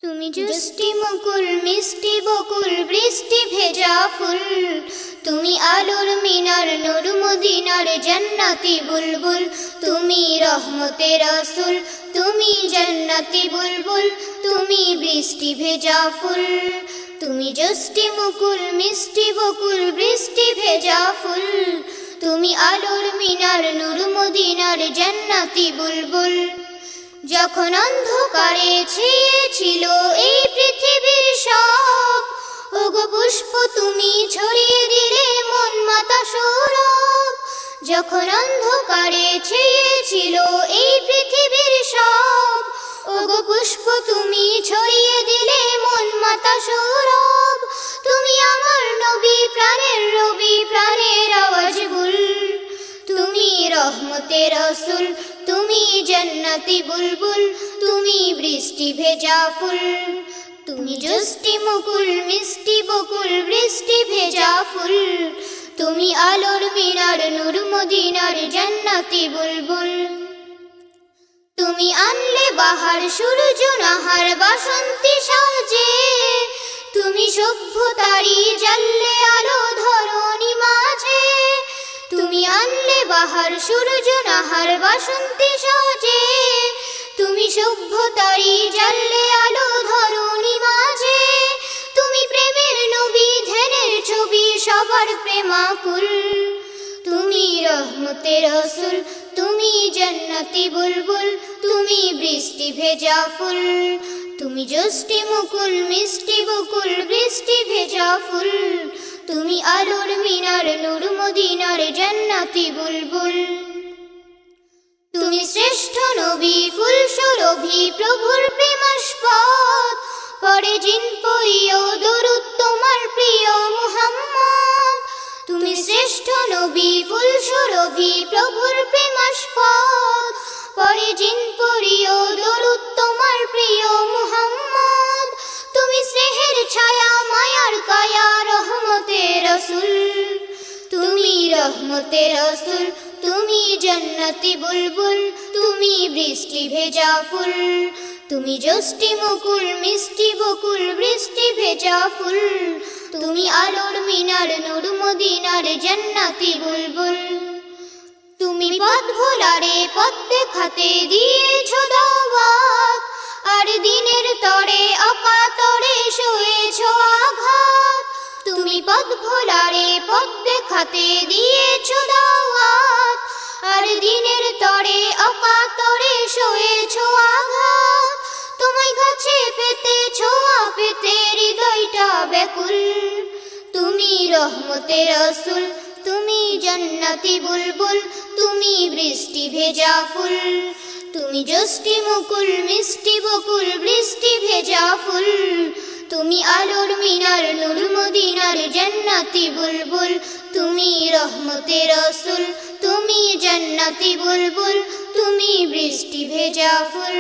তুমি জুষ্টি মুকুল মিষ্টি বকুল বৃষ্টি ভেজা ফুল, তুমি আলোর মিনার নূর মদিনার জান্নাতি বুলবুল, তুমি রহমতের রাসূল, তুমি জান্নাতি বুলবুল, তুমি বৃষ্টি ভেজা ফুল। তুমি জুষ্টি মুকুল মিষ্টি বকুল বৃষ্টি ভেজা ফুল, তুমি আলোর মিনার নূর মদিনার জান্নাতি বুলবুল। যখন অন্ধকারে ছেয়েছিল এই পৃথিবীর সব, ওগো পুষ্প তুমি ছড়িয়ে দিলে মন মাতা সৌরভ। যখন অন্ধকারে ছেয়েছিল এই পৃথিবীর সব, ওগো পুষ্প তুমি ছড়িয়ে দিলে মন মাতা সৌরভ। তুমি আমার নবী প্রাণের রবি প্রাণের আওয়াজ বুল, তুমি রহমতের রাসূল, তুমি জান্নাতি বুলবুল, তুমি বৃষ্টি ভেজা ফুল। তুমি জুষ্টি মুকুল মিষ্টি বকুল বৃষ্টি ভেজা ফুল, তুমি আলোর মিনার নূর মদিনার জান্নাতি বুলবুল। তুমি আনলে বাহার সূর্য নাহার বাসন্তী সাজে, তুমি সভ্যতারি জ্বাললে আলো ধরণী মাঝে। তুমি আনলে বাহার সূর্য নাহার বাসন্তী সাজে, তুমি সভ্যতারি জ্বাললে আলো ধরণী মাঝে। তুমি প্রেমের নবী ধ্যানের ছবি সবার প্রেমাকুল, তুমি রহমতের রাসূল, তুমি জান্নাতি বুলবুল, তুমি বৃষ্টি ভেজা ফুল। তুমি জুষ্টি মুকুল মিষ্টি বকুল বৃষ্টি ভেজা ফুল, তুমি আলোর মিনার নূর মদিনার জান্নাতি বুলবুল। তুমি শ্রেষ্ঠ নবী ফুল সুরভি প্রভুর প্রেমাস্পদ, পরে জিন পড়িও দরুদ তোমার প্রিয় মুহাম্মদ। তুমি শ্রেষ্ঠ নবী ফুল সুরভি প্রভুর প্রেমাস্পদ, পরে জিন পড়িও দরুদ তোমার প্রিয় মুহাম্মদ। তুমি স্নেহের ছায়া মায়ার কায়া রহমতের রাসূল, তুমি রহমতের রাসূল, তুমি জান্নাতি বুলবুল, তুমি বৃষ্টি ভেজা ফুল। তুমি জুষ্টি মুকুল মিষ্টি বকুল বৃষ্টি ভেজা ফুল, তুমি আলোর মিনার নূর মদিনার জান্নাতি বুলবুল। তুমি পথ ভোলারে পথ দেখাতে দিয়েছো দাওয়াত, আর দিনের তরে অকাতরে সয়েছো আঘাত। তুমি পথ ভোলারে পথ দেখাতে দিয়েছো দাওয়াত, আর দিনের তরে অকাতরে সয়েছো আঘাত। তোমায় কাছে পেতে ছোঁয়া পেতে হৃদয়টা ব্যাকুল, তুমি রহমতের রাসূল, তুমি জান্নাতি বুলবুল, তুমি বৃষ্টি ভেজা ফুল। তুমি জুষ্টি মুকুল মিষ্টি বকুল বৃষ্টি ভেজা ফুল, তুমি আলোর মিনার নূর মদিনার জান্নাতি বুলবুল, তুমি রহমতের রাসূল, তুমি জান্নাতি বুলবুল, তুমি বৃষ্টি ভেজা ফুল।